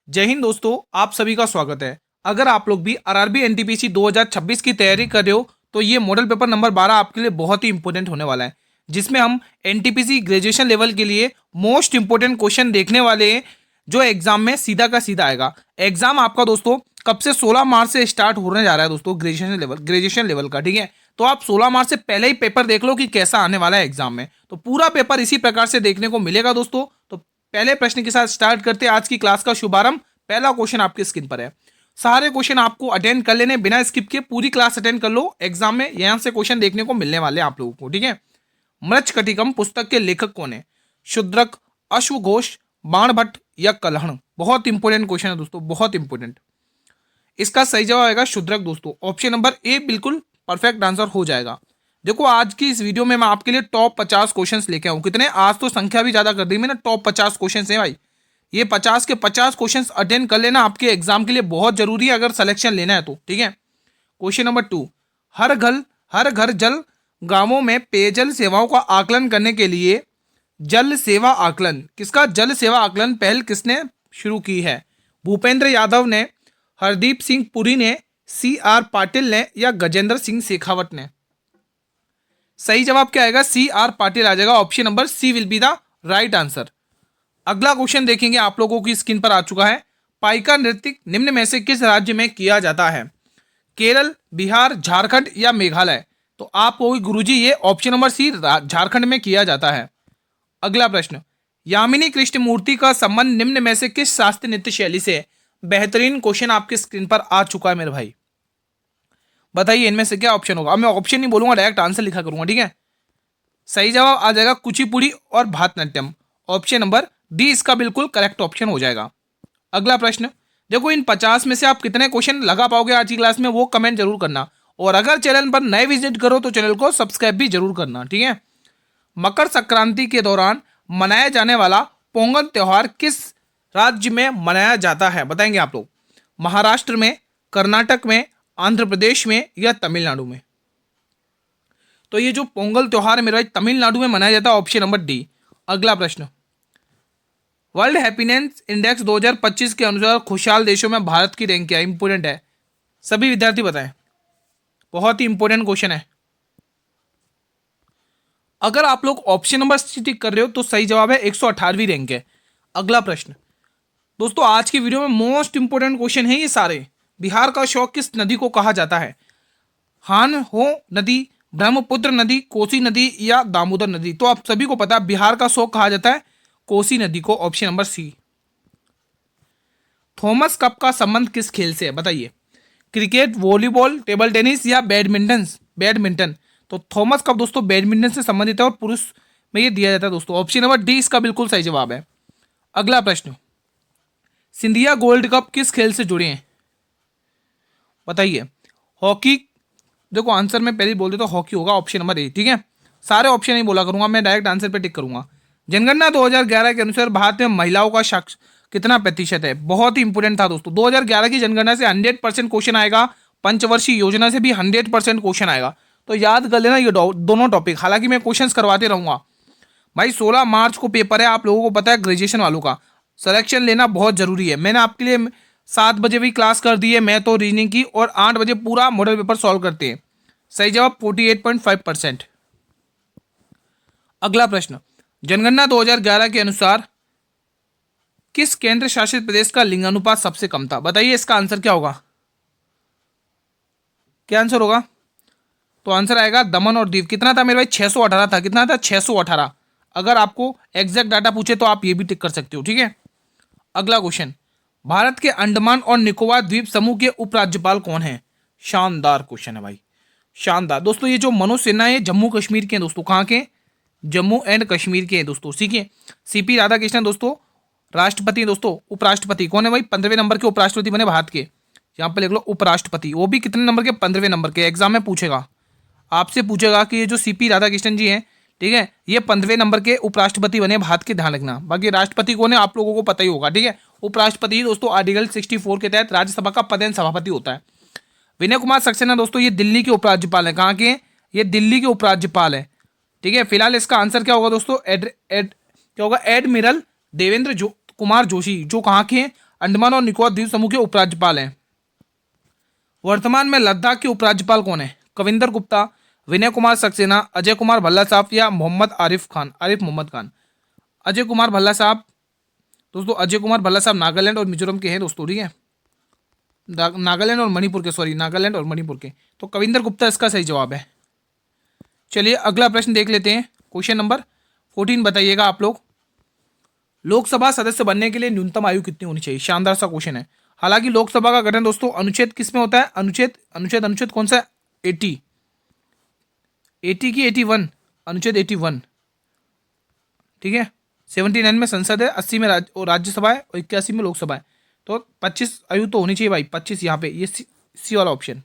जय हिंद दोस्तों, आप सभी का स्वागत है। अगर आप लोग भी आरआरबी एनटीपीसी 2026 की तैयारी कर रहे हो तो ये मॉडल पेपर नंबर 12 आपके लिए बहुत ही इंपॉर्टेंट होने वाला है, जिसमें हम एनटीपीसी ग्रेजुएशन लेवल के लिए मोस्ट इंपॉर्टेंट क्वेश्चन देखने वाले हैं, जो एग्जाम में सीधा का सीधा आएगा। एग्जाम आपका दोस्तों कब से 16 मार्च से स्टार्ट होने जा रहा है दोस्तों, ग्रेजुएशन लेवल का। ठीक है, तो आप 16 मार्च से पहले ही पेपर देख लो कि कैसा आने वाला है एग्जाम में। तो पूरा पेपर इसी प्रकार से देखने को मिलेगा दोस्तों। तो पहले प्रश्न के साथ स्टार्ट करते हैं आज की क्लास का शुभारंभ। पहला क्वेश्चन आपकी स्क्रीन पर है। सारे क्वेश्चन आपको अटेंड कर लेने, बिना स्किप के पूरी क्लास अटेंड कर लो। एग्जाम में यहां से क्वेश्चन देखने को मिलने वाले हैं आप लोगों को। ठीक है, मृच्छकटिकम पुस्तक के लेखक कौन है? शुद्रक, अश्वघोष, बाणभट्ट या कल्हण? बहुत इंपॉर्टेंट क्वेश्चन है दोस्तों, बहुत इंपॉर्टेंट। इसका सही जवाब आएगा शुद्रक दोस्तों। ऑप्शन नंबर ए बिल्कुल परफेक्ट आंसर हो जाएगा। देखो, आज की इस वीडियो में मैं आपके लिए टॉप 50 क्वेश्चंस लेके आऊं। कितने? आज तो संख्या भी ज्यादा कर दी मैंने, टॉप 50 क्वेश्चंस हैं भाई। ये 50 के 50 क्वेश्चंस अटेंड कर लेना, आपके एग्जाम के लिए बहुत जरूरी है अगर सिलेक्शन लेना है तो। ठीक है, क्वेश्चन नंबर 2। हर घर जल गांवों में पेयजल सेवाओं का आकलन करने के लिए जल सेवा आकलन, किसका जल सेवा आकलन पहल किसने शुरू की है? भूपेंद्र यादव ने, हरदीप सिंह पुरी ने, सी आर पाटिल ने या गजेंद्र सिंह शेखावत ने? सही जवाब क्या आएगा? सी आर पाटिल आ जाएगा। Option number C will be the right answer. अगला क्वेश्चन देखेंगे, आप लोगों की स्क्रीन पर आ चुका है। पाइका नृत्य निम्न में से किस राज्य में किया जाता है? केरल, बिहार, झारखंड या मेघालय? तो आपको गुरुजी ये ऑप्शन नंबर सी झारखंड में किया जाता है। अगला प्रश्न, यामिनी कृष्णमूर्ति का संबंध निम्न में से किस शास्त्रीय नृत्य शैली से है? बेहतरीन क्वेश्चन आपके स्क्रीन पर आ चुका है मेरे भाई। बताइए इनमें से क्या ऑप्शन होगा। अब मैं ऑप्शन नहीं बोलूंगा, डायरेक्ट आंसर लिखा करूंगा। ठीक है, सही जवाब आ जाएगा कुचिपुड़ी और भारतनाट्यम। ऑप्शन नंबर डी इसका बिल्कुल करेक्ट ऑप्शन हो जाएगा। अगला प्रश्न, देखो इन 50 में से आप कितने क्वेश्चन लगा पाओगे आज की क्लास में, वो कमेंट जरूर करना। और अगर चैनल पर नए विजिट करो तो चैनल को सब्सक्राइब भी जरूर करना। ठीक है, मकर संक्रांति के दौरान मनाया जाने वाला पोंगल त्योहार किस राज्य में मनाया जाता है? बताएंगे आप लोग। महाराष्ट्र में, कर्नाटक में, आंध्र प्रदेश में या तमिलनाडु में? तो ये जो पोंगल त्योहार है मेरा भाई, तमिलनाडु में मनाया जाता है। Option number D. अगला प्रश्न, वर्ल्ड हैप्पीनेस इंडेक्स 2025 के अनुसार खुशहाल देशों में भारत की रैंक क्या है? इंपोर्टेंट है, सभी विद्यार्थी बताएं, बहुत ही इंपॉर्टेंट क्वेश्चन है। अगर आप लोग ऑप्शन नंबर सी टिक कर रहे हो तो सही जवाब है 118वीं रैंक है। अगला प्रश्न दोस्तों, आज की वीडियो में मोस्ट इंपोर्टेंट क्वेश्चन है ये सारे। बिहार का शौक किस नदी को कहा जाता है? हान हो नदी, ब्रह्मपुत्र नदी, कोसी नदी या दामोदर नदी? तो आप सभी को पता है बिहार का शौक कहा जाता है कोसी नदी को। Option number C. Thomas cup का संबंध किस खेल से है? बताइए। क्रिकेट, वॉलीबॉल, टेबल टेनिस या बैडमिंटन? तो थॉमस कप दोस्तों बैडमिंटन से संबंधित है और पुरुष में ये दिया जाता है दोस्तों। ऑप्शन नंबर डी इसका बिल्कुल सही जवाब है। अगला प्रश्न, सिंधिया गोल्ड कप किस खेल से जुड़े हैं? बताइए। हॉकी, देखो आंसर में पहले ही बोल देता हूँ, हॉकी होगा। Option number A. ठीक है, सारे ऑप्शन नहीं बोला करूंगा, मैं डायरेक्ट आंसर पे टिक करूंगा। जनगणना 2011 के अनुसार भारत में महिलाओं का साक्ष कितना प्रतिशत है? बहुत ही इंपोर्टेंट था दोस्तों। 2011 की जनगणना से 100% क्वेश्चन आएगा, पंचवर्षीय योजना से भी 100% क्वेश्चन आएगा। तो याद कर लेना ये दोनों टॉपिक। हालांकि मैं क्वेश्चंस करवाते रहूंगा भाई। 16 मार्च को पेपर है, आप लोगों को पता है, ग्रेजुएशन वालों का सिलेक्शन लेना बहुत जरूरी है। मैंने आपके लिए 7 बजे भी क्लास कर दी है मैथ और रीजनिंग की, और 8 बजे पूरा मॉडल पेपर सॉल्व करते हैं। सही जवाब 48.5%। अगला प्रश्न, जनगणना 2011 के अनुसार किस केंद्र शासित प्रदेश का लिंगानुपात सबसे कम था? बताइए इसका आंसर क्या होगा, क्या आंसर होगा? तो आंसर आएगा दमन और दीव। कितना था मेरे भाई? 618 था। कितना था? 618। अगर आपको एग्जैक्ट डाटा पूछे तो आप ये भी टिक कर सकते हो। ठीक है, अगला क्वेश्चन, भारत के अंडमान और निकोबार द्वीप समूह के उपराज्यपाल कौन है? शानदार क्वेश्चन है भाई, शानदार दोस्तों। ये जो मनोज सिन्हा है जम्मू कश्मीर के हैं दोस्तों। कहाँ के? जम्मू एंड कश्मीर के हैं दोस्तों। ठीक है, सीपी राधाकृष्णन दोस्तों राष्ट्रपति हैं दोस्तों। उपराष्ट्रपति कौन है भाई? 15वें नंबर के उपराष्ट्रपति बने भारत के। यहाँ पर लिख लो उपराष्ट्रपति। वो भी कितने नंबर के? 15वें नंबर के। एग्जाम में पूछेगा, आपसे पूछेगा कि ये जो सीपी राधाकृष्णन जी हैं, ठीक है, ये 15वें नंबर के उपराष्ट्रपति बने भारत के। ध्यान रखना। बाकी राष्ट्रपति कौन है आप लोगों को पता ही होगा। ठीक है, उपराष्ट्रपति दोस्तों आर्टिकल 64 के तहत राज्यसभा का पदेन सभापति होता है। विनय कुमार सक्सेना दोस्तों ये दिल्ली के उपराज्यपाल हैं। कहाँ के? ये दिल्ली के उपराज्यपाल हैं। ठीक है, फिलहाल इसका आंसर क्या होगा दोस्तों? क्या होगा? एडमिरल देवेंद्र कुमार जोशी, जो कहाँ के हैं? अंडमान और निकोबार द्वीप समूह के उपराज्यपाल हैं। वर्तमान में लद्दाख के उपराज्यपाल कौन है? कविंदर गुप्ता, विनय कुमार सक्सेना, अजय कुमार भल्ला साहब या मोहम्मद आरिफ मोहम्मद खान। अजय कुमार भल्ला साहब दोस्तों, अजय कुमार भल्ला साहब नागालैंड और मिजोरम के हैं दोस्तों, ठीक है, नागालैंड और मणिपुर के, सॉरी नागालैंड और मणिपुर के। तो कविंदर गुप्ता इसका सही जवाब है। चलिए अगला प्रश्न देख लेते हैं। क्वेश्चन नंबर 14 बताइएगा आप लोग। लोकसभा सदस्य बनने के लिए न्यूनतम आयु कितनी होनी चाहिए? शानदार सा क्वेश्चन है। हालांकि लोकसभा का गठन दोस्तों अनुच्छेद किस में होता है? अनुच्छेद कौन सा? 80 की 81, अनुच्छेद 81, ठीक है। 79 में संसद है, 80 में राज्यसभा है और 81 में लोकसभा है। तो 25 आयु तो होनी चाहिए भाई, 25 यहाँ पे, ये सी वाला ऑप्शन,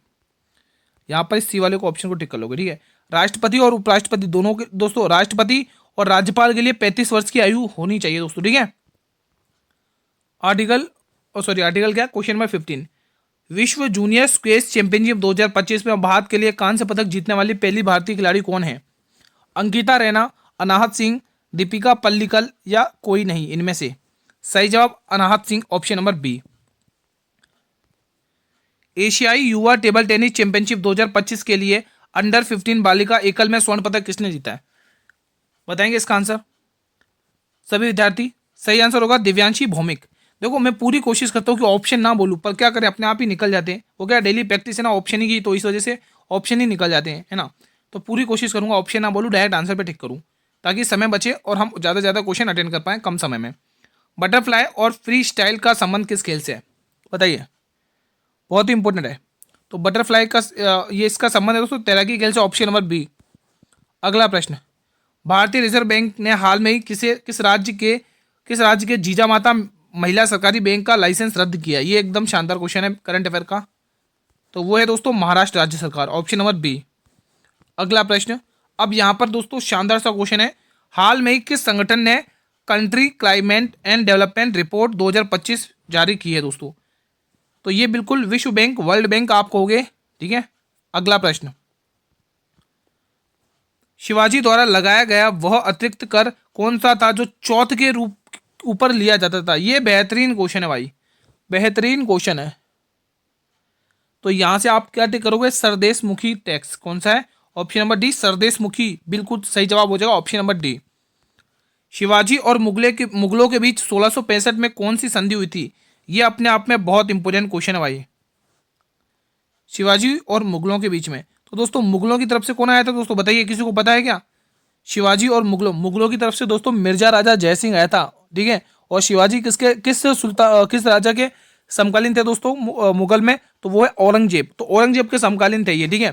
यहाँ पर इस सी वाले को ऑप्शन को टिक कर लोगे, ठीक है। राष्ट्रपति और उपराष्ट्रपति दोनों के दोस्तों, राष्ट्रपति और राज्यपाल के लिए 35 वर्ष की आयु होनी चाहिए दोस्तों, ठीक है। आर्टिकल क्या, क्वेश्चन नंबर 15, विश्व जूनियर स्क्वैश चैंपियनशिप 2025 में भारत के लिए कांस्य पदक जीतने वाली पहली भारतीय खिलाड़ी कौन है? अंकिता रैना, अनाहत सिंह, दीपिका पल्लिकल या कोई नहीं इनमें से? सही जवाब अनाहत सिंह, ऑप्शन नंबर बी। एशियाई युवा टेबल टेनिस चैंपियनशिप 2025 के लिए अंडर 15 बालिका एकल में स्वर्ण पदक किसने जीता है? बताएंगे इसका आंसर सभी विद्यार्थी? सही आंसर होगा दिव्यांशी भौमिक। देखो मैं पूरी कोशिश करता हूँ कि ऑप्शन ना बोलूँ, पर क्या करें, अपने आप ही निकल जाते हैं। वो क्या डेली प्रैक्टिस है ना ऑप्शन ही की, तो इस वजह से ऑप्शन ही निकल जाते हैं, है ना। तो पूरी कोशिश करूंगा ऑप्शन ना बोलूँ, डायरेक्ट आंसर पे टिक करूँ, ताकि समय बचे और हम ज़्यादा से ज़्यादा क्वेश्चन अटेंड कर पाएँ कम समय में। बटरफ्लाई और फ्री स्टाइल का संबंध किस खेल से है? बताइए, बहुत ही इंपॉर्टेंट है। तो बटरफ्लाई का ये इसका संबंध है दोस्तों तैराकी खेल से, ऑप्शन नंबर बी। अगला प्रश्न, भारतीय रिजर्व बैंक ने हाल में ही किस राज्य के जीजामाता महिला सरकारी बैंक का लाइसेंस रद्द किया? ये एकदम शानदार क्वेश्चन है करंट अफेयर का। तो वो है दोस्तों महाराष्ट्र राज्य सरकार, ऑप्शन नंबर बी। अगला प्रश्न, अब यहाँ पर दोस्तों शानदार सा क्वेश्चन है, हाल में ही किस संगठन ने country climate and development report 2025 जारी की है दोस्तों? तो ये बिल्कुल विश्व बैंक, वर्ल्ड बैंक आप कहोगे, ठीक है। अगला प्रश्न, शिवाजी द्वारा लगाया गया वह अतिरिक्त कर कौन सा था जो चौथ के रूप ऊपर लिया जाता था? ये बेहतरीन क्वेश्चन है भाई, बेहतरीन क्वेश्चन है। तो यहां से आप क्या टिक करोगे? सरदेश मुखी टैक्स। कौन सा है? ऑप्शन नंबर डी, सरदेश मुखी, बिल्कुल सही जवाब हो जाएगा ऑप्शन नंबर डी। शिवाजी और मुगलों के बीच 1665 में कौन सी संधि हुई थी? ये अपने आप में बहुत इंपोर्टेंट क्वेश्चन है भाई, शिवाजी और मुगलों के बीच में। तो दोस्तों मुगलों की तरफ से कौन आया था दोस्तों, बताइए, किसी को पता है क्या? शिवाजी और मुगलों की तरफ से दोस्तों मिर्जा राजा जयसिंह आया था, ठीक है। और शिवाजी किस राजा के समकालीन थे दोस्तों मुगल में? तो वो है औरंगजेब। तो औरंगजेब के समकालीन थे ये, ठीक है।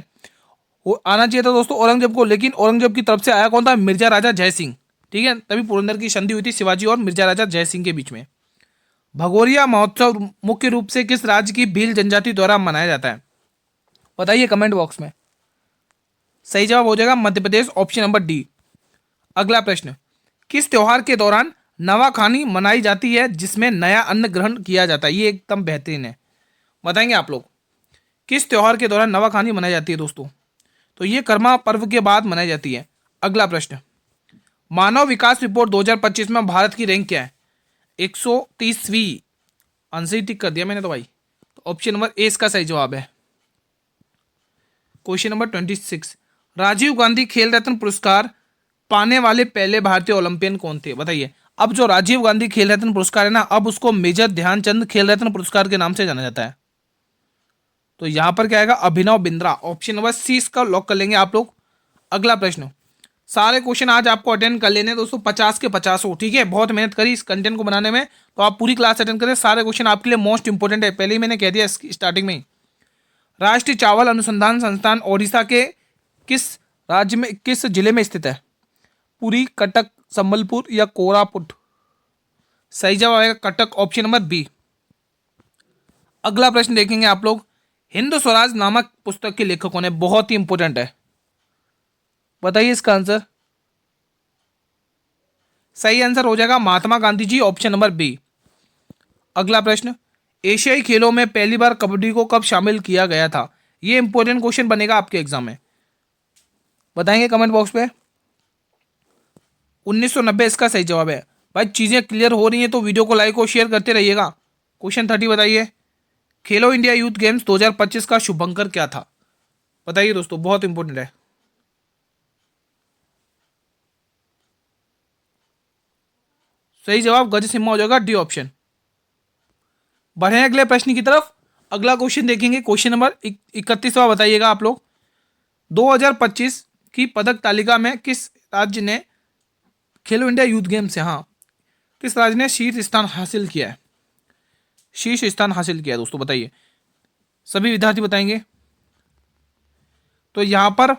वो आना चाहिए था दोस्तों औरंगजेब को, लेकिन औरंगजेब की तरफ से आया कौन था? मिर्जा राजा जयसिंह, ठीक है। तभी पुरंदर की संधि हुई थी शिवाजी और मिर्जा राजा जयसिंह के बीच में। भगोरिया महोत्सव मुख्य रूप से किस राज्य की भील जनजाति द्वारा मनाया जाता है? बताइए कमेंट बॉक्स में। सही जवाब हो जाएगा Madhya Pradesh, option number D. अगला प्रश्न, किस त्योहार के दौरान नवाखानी मनाई जाती है जिसमें नया अन्न ग्रहण किया जाता है? ये एकदम बेहतरीन है, बताएंगे आप लोग। किस त्योहार के दौरान नवाखानी मनाई जाती है दोस्तों? तो ये कर्मा पर्व के बाद मनाई जाती है। अगला प्रश्न, मानव विकास रिपोर्ट 2025 में भारत की रैंक क्या है? 130वीं। आंसर ही टिक कर दिया मैंने तो भाई। तो ऑप्शन नंबर ए इसका सही जवाब है। क्वेश्चन नंबर 26, राजीव गांधी खेल रत्न पुरस्कार पाने वाले पहले भारतीय ओलंपियन कौन थे? बताइए। अब जो राजीव गांधी खेल रत्न पुरस्कार है ना, अब उसको मेजर ध्यानचंद खेल रत्न पुरस्कार के नाम से जाना जाता है। तो यहां पर क्या आएगा? अभिनव बिंद्रा, ऑप्शन नंबर सी इसका लॉक कर लेंगे आप लोग। अगला प्रश्न, सारे क्वेश्चन आज आपको अटेंड कर लेने दोस्तों, 50 के 50 हो, ठीक है। बहुत मेहनत करी इस कंटेंट को बनाने में, तो आप पूरी क्लास अटेंड करें, सारे क्वेश्चन आपके लिए मोस्ट इंपोर्टेंट है, पहले ही मैंने कह दिया स्टार्टिंग में ही। राष्ट्रीय चावल अनुसंधान संस्थान ओडिशा के किस राज्य में, किस जिले में स्थित है? पुरी, कटक, संबलपुर या कोरापुट? सही जवाब आएगा कटक, ऑप्शन नंबर बी। अगला प्रश्न देखेंगे आप लोग, हिंद स्वराज नामक पुस्तक के लेखक कौन है? बहुत ही इंपोर्टेंट है, बताइए इसका आंसर। सही आंसर हो जाएगा Mahatma Gandhi ji, option number B. अगला प्रश्न, एशियाई खेलों में पहली बार कबड्डी को कब शामिल किया गया था? यह इंपॉर्टेंट क्वेश्चन बनेगा आपके एग्जाम में, बताएंगे कमेंट बॉक्स पे। 1990 इसका सही जवाब है। भाई चीजें क्लियर हो रही हैं तो वीडियो को लाइक और शेयर करते रहिएगा। क्वेश्चन 30 बताइए, खेलो इंडिया यूथ गेम्स 2025 का शुभंकर क्या था? बताइए दोस्तों, बहुत इंपॉर्टेंट है। सही जवाब गज सिम्हा हो जाएगा, डी ऑप्शन। बढ़े अगले प्रश्न की तरफ। अगला क्वेश्चन देखेंगे, क्वेश्चन नंबर 31वां बताइएगा आप लोग। 2025 की पदक तालिका में किस राज्य ने खेलो इंडिया यूथ गेम्स से, हाँ, किस राज्य ने शीर्ष स्थान हासिल किया है? शीर्ष स्थान हासिल किया है दोस्तों, बताइए। सभी विद्यार्थी बताएंगे। तो यहां पर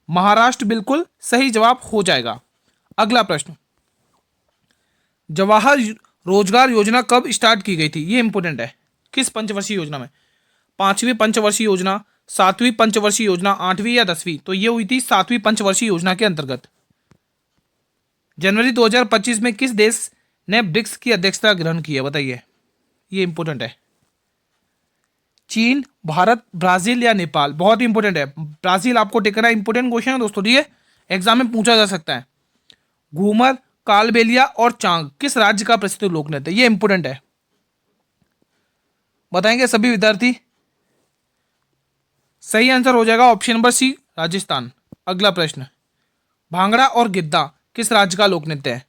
महाराष्ट्र बिल्कुल सही जवाब हो जाएगा। अगला प्रश्न, जवाहर रोजगार योजना कब स्टार्ट की गई थी? ये इंपॉर्टेंट है। किस पंचवर्षीय योजना में? पांचवी पंचवर्षीय योजना, सातवीं पंचवर्षीय योजना, आठवीं या 10वीं? तो ये हुई थी सातवीं पंचवर्षीय योजना के अंतर्गत। जनवरी 2025 में किस देश ने ब्रिक्स की अध्यक्षता ग्रहण की है? बताइए, ये इंपॉर्टेंट है। चीन, भारत, ब्राजील या नेपाल? बहुत इंपॉर्टेंट है। ब्राजील आपको टिकना, इंपॉर्टेंट क्वेश्चन है दोस्तों, ठीक है, एग्जाम में पूछा जा सकता है। घूमर, कालबेलिया और चांग किस राज्य का प्रसिद्ध लोक नृत्य? ये इंपॉर्टेंट है, बताएंगे सभी विद्यार्थी। सही आंसर हो जाएगा ऑप्शन नंबर सी, राजस्थान। अगला प्रश्न, भांगड़ा और गिद्दा किस राज्य का लोक नृत्य है?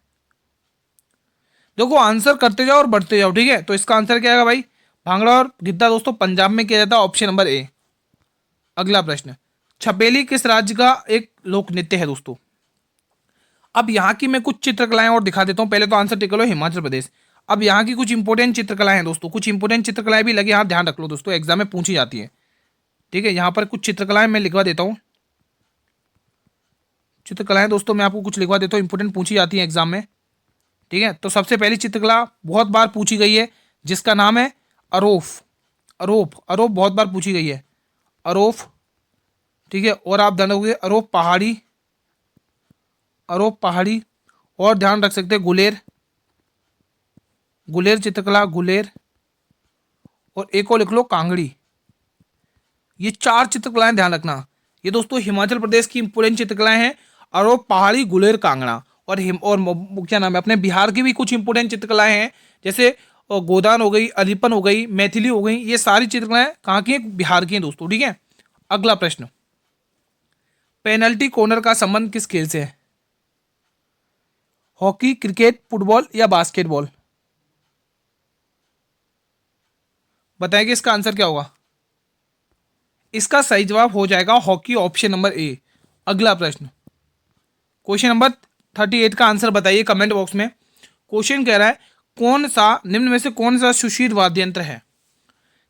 देखो, आंसर करते जाओ और बढ़ते जाओ, ठीक है। तो इसका आंसर क्या आएगा भाई? भांगड़ा और गिद्दा दोस्तों पंजाब में किया जाता है, ऑप्शन नंबर ए। अगला प्रश्न, छपेली किस राज्य का एक लोक नृत्य है दोस्तों? अब यहाँ की मैं कुछ चित्रकलाएं और दिखा देता हूँ। पहले तो आंसर टिक लो, हिमाचल प्रदेश। अब यहाँ की कुछ इंपोर्टेंट चित्रकलाएं हैं दोस्तों, कुछ इंपोर्टेंट चित्रकलाएं भी लगे, यहाँ ध्यान रख लो दोस्तों, एग्जाम में पूछी जाती है, ठीक है। यहाँ पर कुछ चित्रकलाएं मैं लिखवा देता हूँ। चित्रकलाएं दोस्तों मैं आपको कुछ लिखवा देता हूँ, इंपोर्टेंट पूछी जाती है एग्जाम में, ठीक है। तो सबसे पहली चित्रकला बहुत बार पूछी गई है, जिसका नाम है अरोफ। अरोफ, अरोफ बहुत बार पूछी गई है, अरोफ, ठीक है। और आप ध्यान रखोगे अरोफ पहाड़ी, अरोफ पहाड़ी। और ध्यान रख सकते हैं गुलेर, गुलेर चित्रकला, गुलेर। और एक और लिख लो कांगड़ी। ये चार चित्रकलाएं ध्यान रखना, ये दोस्तों हिमाचल प्रदेश की इंपोर्टेंट चित्रकलाएं हैं, अरोफ पहाड़ी, गुलेर, कांगड़ा। और क्या नाम है, अपने बिहार की भी कुछ इंपोर्टेंट चित्रकलाएं हैं, जैसे गोदान हो गई, अलीपन हो गई, मैथिली हो गई। ये सारी चित्रकलाएं कहाँ की हैं? बिहार की हैं दोस्तों, ठीक है। अगला प्रश्न, पेनल्टी कॉर्नर का संबंध किस खेल से है? हॉकी, क्रिकेट, फुटबॉल या बास्केटबॉल? बताएंगे इसका आंसर क्या होगा? इसका सही जवाब हो जाएगा हॉकी, ऑप्शन नंबर ए। अगला प्रश्न, क्वेश्चन नंबर 38 का आंसर बताइए कमेंट बॉक्स में। क्वेश्चन कह रहा है, कौन सा निम्न में से कौन सा सुशील वाद्य यंत्र है?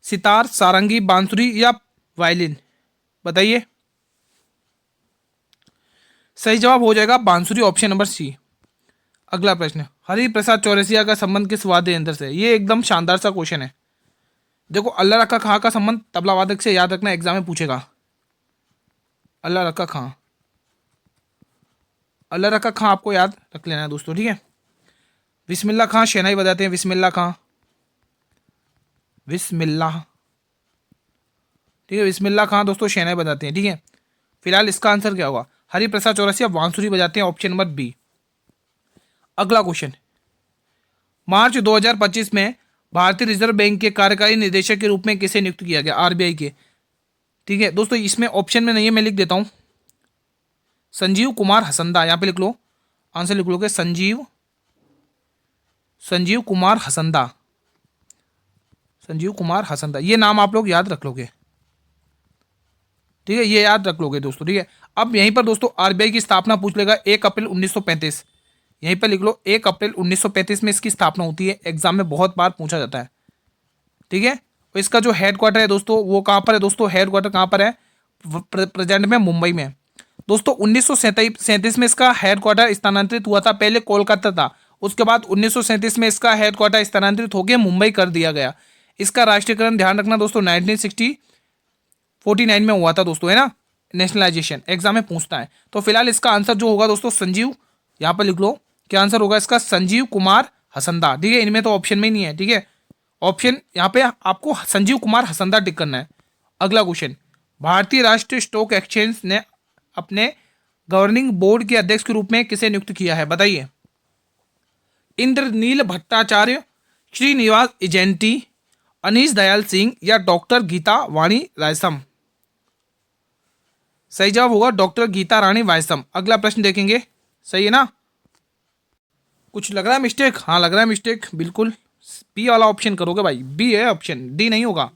सितार, सारंगी, बांसुरी या वायलिन? बताइए। सही जवाब हो जाएगा बांसुरी, ऑप्शन नंबर सी। अगला प्रश्न, हरिप्रसाद चौरसिया का संबंध किस वाद्य यंत्र से? ये एकदम शानदार सा क्वेश्चन है। देखो, अल्लाह रखा खां का संबंध तबला वादक से, याद रखना एग्जाम में पूछेगा। अल्लाह रखा खां, अल्लाह रखा खां आपको याद रख लेना है दोस्तों, ठीक है। बिस्मिल्लाह खां शहनाई बजाते हैं, बिस्मिल्लाह खां, बिस्मिल्लाह, ठीक है। बिस्मिल्लाह खां दोस्तों शहनाई बजाते हैं, ठीक है। फिलहाल इसका आंसर क्या होगा? हरिप्रसाद चौरसिया बांसुरी बजाते हैं, ऑप्शन नंबर बी। अगला क्वेश्चन, मार्च 2025 में भारतीय रिजर्व बैंक के कार्यकारी निदेशक के रूप में किसे नियुक्त किया गया? आरबीआई के, ठीक है दोस्तों। इसमें ऑप्शन में नहीं है, मैं लिख देता हूं, संजीव कुमार हसंदा। यहां पे लिख लो, आंसर लिख लोगे संजीव, संजीव कुमार हसंदा, संजीव कुमार हसंदा। ये नाम आप लोग याद रख लोगे, ठीक है, ये याद रख लोगे दोस्तों, ठीक है। अब यहीं पर दोस्तों आरबीआई की स्थापना पूछ लेगा, 1 अप्रैल 1935। यहीं पर लिख लो 1 अप्रैल 1935 में इसकी स्थापना होती है, एग्जाम में बहुत बार पूछा जाता है, ठीक है। और इसका जो हेड क्वार्टर है दोस्तों वो कहाँ पर है दोस्तों? हेड क्वार्टर कहाँ पर है? प्रेजेंट में मुंबई में दोस्तों। 1937 में इसका हेड क्वार्टर स्थानांतरित हुआ था, पहले कोलकाता था, उसके बाद 1937 में इसका हेड क्वार्टर स्थानांतरित होकर मुंबई कर दिया गया। इसका राष्ट्रीयकरण ध्यान रखना दोस्तों 1949 में हुआ था दोस्तों, है ना, नेशनलाइजेशन, एग्जाम में पूछता है। तो फिलहाल इसका आंसर जो होगा दोस्तों संजीव, यहाँ पर लिख लो क्या आंसर होगा इसका? संजीव कुमार हसंदा, ठीक है। इनमें तो ऑप्शन में ही नहीं है, ठीक है। ऑप्शन यहाँ पे आपको संजीव कुमार हसंदा टिक करना है। अगला क्वेश्चन, भारतीय राष्ट्रीय स्टॉक एक्सचेंज ने अपने गवर्निंग बोर्ड के अध्यक्ष के रूप में किसे नियुक्त किया है? बताइए। इंद्रनील भट्टाचार्य, श्रीनिवास इजेंटी, अनीश दयाल सिंह या डॉक्टर गीता वाणी रायसम? सही जवाब होगा डॉक्टर गीता रानी वायसम। अगला प्रश्न देखेंगे, सही है ना? कुछ लग रहा है मिस्टेक? हाँ लग रहा है मिस्टेक, बिल्कुल बी वाला ऑप्शन करोगे भाई, बी है ऑप्शन, डी नहीं होगा।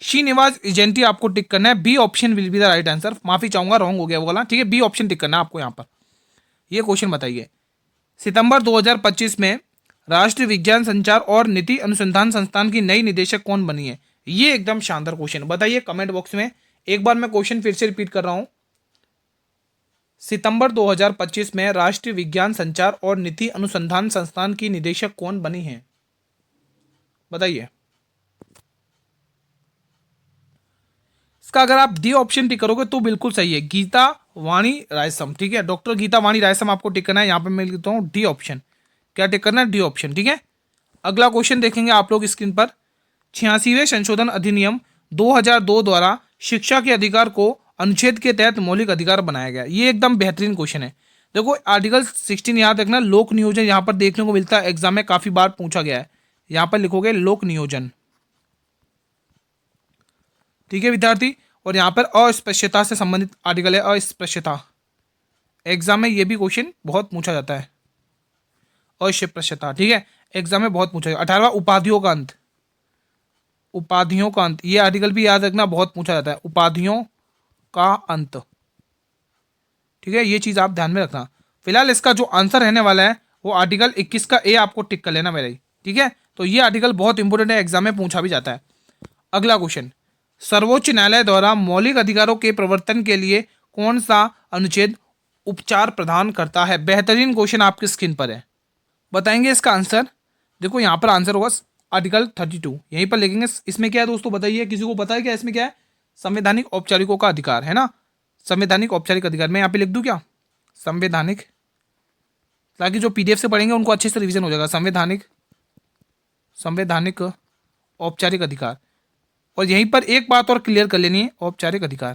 श्रीनिवास एजेंटी आपको टिक करना है, B option will be the right answer. माफी चाहूंगा, रॉन्ग हो गया वो वाला, ठीक है, बी ऑप्शन टिक करना है आपको यहाँ पर। ये क्वेश्चन बताइए, सितंबर 2025 में राष्ट्रीय विज्ञान संचार और नीति अनुसंधान संस्थान की नई निदेशक कौन बनी है? ये एकदम शानदार क्वेश्चन, बताइए कमेंट बॉक्स में। एक बार मैं क्वेश्चन फिर से रिपीट कर रहा हूं, सितंबर 2025 में राष्ट्रीय विज्ञान संचार और नीति अनुसंधान संस्थान की निदेशक कौन बनी है? बताइए। इसका अगर आप डी ऑप्शन टिक करोगे तो बिल्कुल सही है, गीता वाणी रायसम, ठीक है, डॉक्टर गीता वाणी रायसम आपको टिक करना है। यहां पे मैं लिखता हूं डी ऑप्शन, क्या टिक करना है? डी ऑप्शन, ठीक है। अगला क्वेश्चन देखेंगे आप लोग स्क्रीन पर, 86वें संशोधन अधिनियम 2002 द्वारा शिक्षा के अधिकार को अनुच्छेद के तहत मौलिक अधिकार बनाया गया। ये एकदम बेहतरीन क्वेश्चन है। देखो आर्टिकल 16 याद रखना, लोक नियोजन यहाँ पर देखने को मिलता है, एग्जाम में काफी बार पूछा गया है। यहाँ पर लिखोगे लोक नियोजन, ठीक है विद्यार्थी। और यहाँ पर अस्पृश्यता से संबंधित आर्टिकल है, अस्पृश्यता, एग्जाम में ये भी क्वेश्चन बहुत पूछा जाता है, अस्पृश्यता, ठीक है, एग्जाम में बहुत पूछा जाता है। 18वां उपाधियों का अंत, उपाधियों का अंत, ये आर्टिकल भी याद रखना, बहुत पूछा जाता है, उपाधियों का अंत, ठीक है, ये चीज आप ध्यान में रखना। फिलहाल इसका जो आंसर रहने वाला है वो आर्टिकल 21 का ए आपको टिक कर लेना मेरा ही, ठीक है। तो ये आर्टिकल बहुत इंपॉर्टेंट है, एग्जाम में पूछा भी जाता है। अगला क्वेश्चन, सर्वोच्च न्यायालय द्वारा मौलिक अधिकारों के प्रवर्तन के लिए कौन सा अनुच्छेद उपचार प्रदान करता है? बेहतरीन क्वेश्चन आपकी स्क्रीन पर है, बताएंगे इसका आंसर। देखो यहाँ पर आंसर होगा आर्टिकल 32, यहीं पर लिखेंगे। इसमें क्या है दोस्तों, बताइए, किसी को पता है क्या इसमें क्या है? संवैधानिक औपचारिकों का अधिकार है ना, संवैधानिक औपचारिक अधिकार। मैं यहाँ पे लिख दूं क्या, संवैधानिक, ताकि जो पीडीएफ से पढ़ेंगे उनको अच्छे से रिवीजन हो जाएगा। संवैधानिक, संवैधानिक औपचारिक अधिकार। और यहीं पर एक बात और क्लियर कर लेनी है, औपचारिक अधिकार,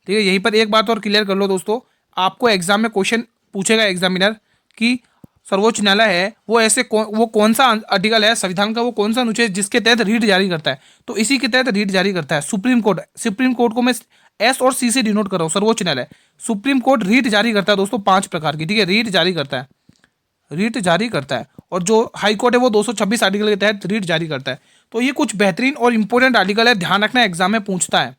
ठीक है, यहीं पर एक बात और क्लियर कर लो दोस्तों, आपको एग्जाम में क्वेश्चन पूछेगा एग्जामिनर कि सर्वोच्च न्यायालय है वो वो कौन सा आर्टिकल है संविधान का, वो कौन सा अनुच्छेद जिसके तहत रीट जारी करता है, तो इसी के तहत रीट जारी करता है सुप्रीम कोर्ट। सुप्रीम कोर्ट को मैं एस और सी से डिनोट कर रहा हूँ, सर्वोच्च न्यायालय, सुप्रीम कोर्ट रीट जारी करता है दोस्तों 5 प्रकार की, ठीक है, रीट जारी करता है, रीट जारी करता है। और जो हाई कोर्ट है वो 226 आर्टिकल के तहत रीट जारी करता है। तो ये कुछ बेहतरीन और इंपॉर्टेंट आर्टिकल है, ध्यान रखना, एग्जाम में पूछता है।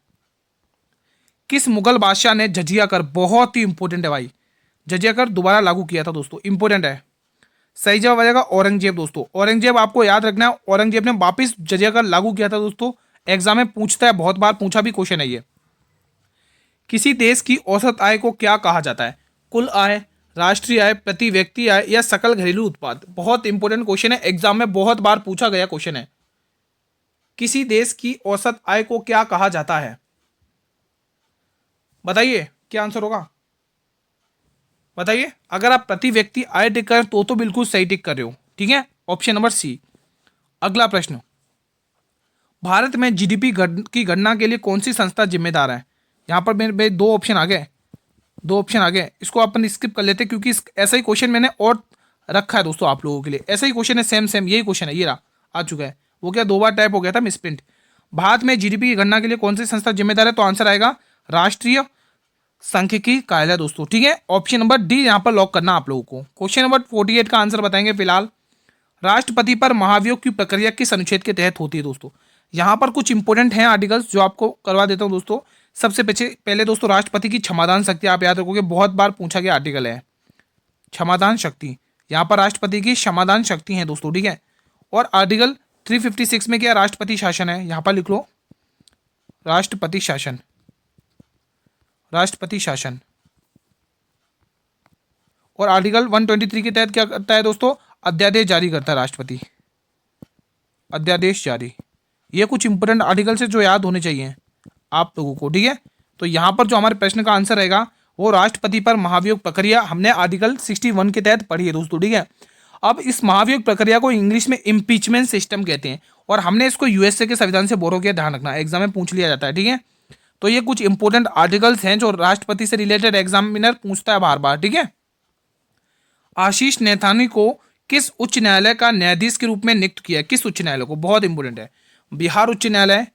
किस मुगल बादशाह ने जजिया कर, बहुत ही इंपॉर्टेंट है भाई, जजिया कर दोबारा लागू किया था दोस्तों, इंपॉर्टेंट है। सही जवाब आ जाएगा औरंगजेब दोस्तों, औरंगजेब आपको याद रखना है, औरंगजेब ने वापिस जजिया कर लागू किया था दोस्तों, एग्जाम में पूछता है, बहुत बार पूछा भी क्वेश्चन है ये। किसी देश की औसत आय को क्या कहा जाता है? कुल आय, राष्ट्रीय आय, प्रति व्यक्ति आय या सकल घरेलू उत्पाद? बहुत इंपॉर्टेंट क्वेश्चन है, एग्जाम में बहुत बार पूछा गया क्वेश्चन है। किसी देश की औसत आय को क्या कहा जाता है? बताइए क्या आंसर होगा, बताइए। अगर आप प्रति व्यक्ति आय टिक करें तो बिल्कुल सही टिक कर रहे हो, ठीक है, ऑप्शन नंबर सी। अगला प्रश्न, भारत में जीडीपी की गणना के लिए कौन सी संस्था जिम्मेदार है? यहां पर मेरे दो ऑप्शन आ गए, दो ऑप्शन आ गए, इसको अपन स्किप कर लेते हैं क्योंकि ऐसा ही क्वेश्चन मैंने और रखा है दोस्तों आप लोगों के लिए, ऐसा ही क्वेश्चन है, सेम सेम यही क्वेश्चन है, ये रहा आ चुका है, वो क्या 2 बार टाइप हो गया था मिसप्रिंट। भारत में जीडीपी की गणना के लिए कौन सी संस्था जिम्मेदार है? तो आंसर आएगा राष्ट्रीय सांख्यिकी कार्यालय दोस्तों, ठीक है, ऑप्शन नंबर डी यहां पर लॉक करना आप लोगों को। क्वेश्चन नंबर 48 का आंसर बताएंगे फिलहाल, राष्ट्रपति पर महाभियोग की प्रक्रिया किस अनुच्छेद के तहत होती है दोस्तों? यहां पर कुछ इंपॉर्टेंट हैं आर्टिकल्स जो आपको करवा देता हूं दोस्तों। सबसे पहले दोस्तों राष्ट्रपति की क्षमादान शक्ति, आप याद रखोगे बहुत बार पूछा गया आर्टिकल है, क्षमादान शक्ति, यहां पर राष्ट्रपति की क्षमादान शक्ति है दोस्तों, ठीक है। और आर्टिकल 356 में क्या, राष्ट्रपति शासन है, यहां पर लिख लो राष्ट्रपति शासन, राष्ट्रपति शासन। और आर्टिकल 123 के तहत क्या करता है दोस्तों? अध्यादेश जारी करता है राष्ट्रपति, अध्यादेश जारी। ये कुछ इंपोर्टेंट आर्टिकल्स है जो याद होने चाहिए आप लोगों को, ठीक है। तो यहां पर जो हमारे प्रश्न का आंसर रहेगा वो राष्ट्रपति पर महाभियोग प्रक्रिया, हमने आर्टिकल 61 के तहत पढ़ी है दोस्तों, ठीक है। अब इस महाभियोग प्रक्रिया को इंग्लिश में इम्पीचमेंट सिस्टम कहते हैं और हमने इसको यूएसए के संविधान से बोरो किया, ध्यान रखना, एग्जाम में पूछ लिया जाता है, ठीक है। तो ये कुछ इंपोर्टेंट आर्टिकल्स हैं जो राष्ट्रपति से रिलेटेड एग्जामिनर पूछता है बार बार, ठीक है। आशीष नेथानी को किस उच्च न्यायालय का न्यायाधीश के रूप में नियुक्त किया है? किस उच्च न्यायालय को? बहुत इंपोर्टेंट है। बिहार उच्च न्यायालय,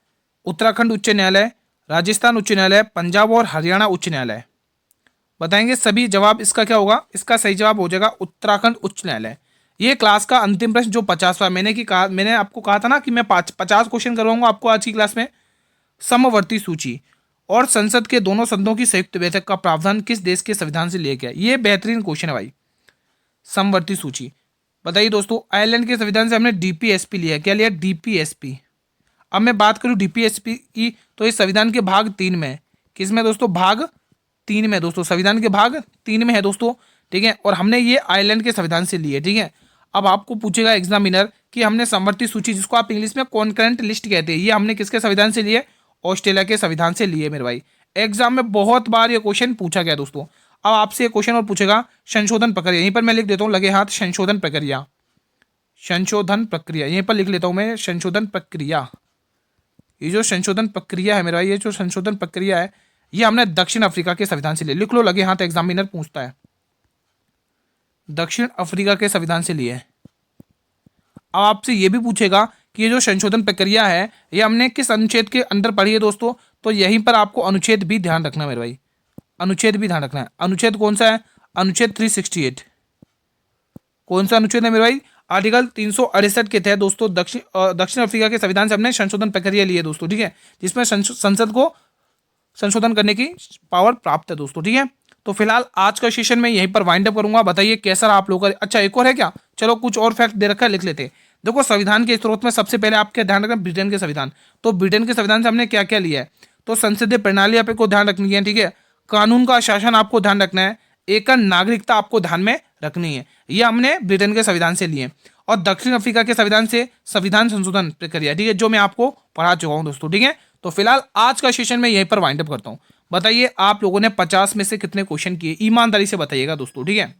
उत्तराखंड उच्च न्यायालय, राजस्थान उच्च न्यायालय, पंजाब और हरियाणा उच्च न्यायालय। बताएंगे सभी जवाब। इसका क्या होगा? इसका सही जवाब हो जाएगा उत्तराखंड उच्च न्यायालय। ये क्लास का अंतिम प्रश्न जो 50वां, मैंने आपको कहा था ना कि मैं 50 क्वेश्चन करवाऊंगा आपको आज की क्लास में। समवर्ती सूची और संसद के दोनों सदनों की संयुक्त बैठक का प्रावधान किस देश के संविधान से लिया गया? ये बेहतरीन क्वेश्चन है भाई। समवर्ती सूची बताइए दोस्तों। आयरलैंड के संविधान से हमने डीपीएसपी लिया। क्या लिया? डीपीएसपी। अब मैं बात करूं डीपीएसपी की, तो इस संविधान के भाग 3 में। किस में दोस्तों? भाग 3 में दोस्तों। संविधान के भाग 3 में है दोस्तों, ठीक है। और हमने ये आयरलैंड के संविधान से लिए, ठीक है। अब आपको पूछेगा एग्जामिनर कि हमने समवर्ती सूची, जिसको आप इंग्लिश में कॉन्करेंट लिस्ट कहते हैं, ये हमने किसके संविधान से लिए? ऑस्ट्रेलिया के संविधान से लिए मेरे भाई। एग्जाम में बहुत बार ये क्वेश्चन पूछा गया दोस्तों। अब आपसे एक क्वेश्चन और पूछेगा, संशोधन प्रक्रिया। यहीं पर मैं लिख देता हूँ लगे हाथ, संशोधन प्रक्रिया। संशोधन प्रक्रिया यहीं पर लिख लेता हूं मैं, संशोधन प्रक्रिया। ये जो संशोधन प्रक्रिया है मेरा भाई, ये जो संशोधन प्रक्रिया है, ये हमने दक्षिण अफ्रीका के संविधान से लिए। लिख लो लगे हाथ, एग्जामिनर पूछता है। दक्षिण अफ्रीका के संविधान से लिए। अब आपसे ये भी पूछेगा कि ये जो संशोधन प्रक्रिया है, ये हमने किस अनुच्छेद के अंदर पढ़ी है दोस्तों? तो यहीं पर आपको अनुच्छेद भी ध्यान रखना है मेरे भाई। अनुच्छेद भी ध्यान रखना है। अनुच्छेद कौन सा है? अनुच्छेद 368। कौन सा अनुच्छेद है मेरे भाई? आर्टिकल 368 के तहत दोस्तों दक्षिण अफ्रीका के संविधान से हमने संशोधन प्रक्रिया ली है दोस्तों, ठीक है। जिसमें संसद को संशोधन करने की पावर प्राप्त है दोस्तों, ठीक है। तो फिलहाल आज का सेशन में यहीं पर वाइंड अप करूंगा। बताइए कैसा रहा आप लोगों का? अच्छा एक और है क्या? चलो कुछ और फैक्ट दे रखा है, लिख लेते हैं। देखो संविधान के स्रोत में सबसे पहले आपके ध्यान रखना ब्रिटेन के संविधान। तो ब्रिटेन के संविधान से हमने क्या क्या लिया है? तो संसदीय प्रणाली आपको ध्यान रखनी है, ठीक है। कानून का शासन आपको ध्यान रखना है। एक नागरिकता आपको ध्यान में रखनी है। ये हमने ब्रिटेन के संविधान से लिए। और दक्षिण अफ्रीका के संविधान से संविधान संशोधन प्रक्रिया, ठीक है, जो मैं आपको पढ़ा चुका हूं दोस्तों, ठीक है। तो फिलहाल आज का सेशन में यहीं पर वाइंड अप करता हूं। बताइए आप लोगों ने 50 में से कितने क्वेश्चन किए? ईमानदारी से बताइएगा दोस्तों, ठीक है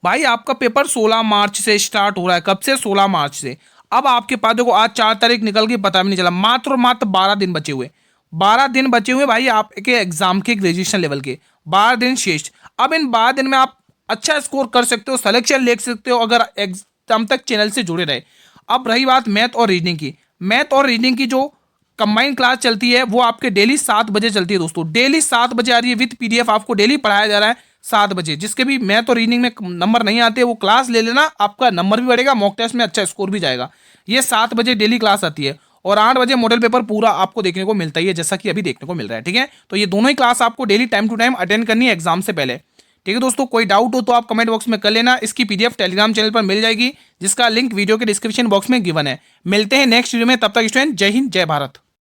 भाई। आपका पेपर 16 मार्च से स्टार्ट हो रहा है। कब से? 16 मार्च से। अब आपके पास देखो आज 4 तारीख निकल गई, पता भी नहीं चला। मात्र 12 दिन बचे हुए। 12 दिन बचे हुए भाई आपके एग्जाम के, ग्रेजुएशन लेवल के 12 दिन शेष। अब इन 12 दिन में आप अच्छा स्कोर कर सकते हो, सिलेक्शन ले सकते हो अगर एग्जाम तक चैनल से जुड़े रहे। अब रही बात मैथ और रीडिंग की। मैथ और रीडिंग की जो कंबाइंड क्लास चलती है वो आपके डेली 7 बजे चलती है दोस्तों। डेली 7 बजे आ रही है विद पीडीएफ, आपको डेली पढ़ाया जा रहा है 7 बजे। जिसके भी मैथ और रीडिंग में नंबर नहीं आते वो क्लास ले लेना, आपका नंबर भी बढ़ेगा, मॉक टेस्ट में अच्छा स्कोर भी जाएगा। ये 7 बजे डेली क्लास आती है। और 8 बजे मॉडल पेपर पूरा आपको देखने को मिलता ही है, जैसा कि अभी देखने को मिल रहा है, ठीक है। तो ये दोनों ही क्लास आपको daily time to time attend करनी है एग्जाम से पहले, ठीक है दोस्तों। कोई डाउट हो तो आप कमेंट बॉक्स में कर लेना। इसकी पीडीएफ टेलीग्राम चैनल पर मिल जाएगी, जिसका लिंक वीडियो के डिस्क्रिप्शन बॉक्स में गिवन है। मिलते हैं नेक्स्ट वीडियो में, तब तक स्टूडेंट जय हिंद जय भारत।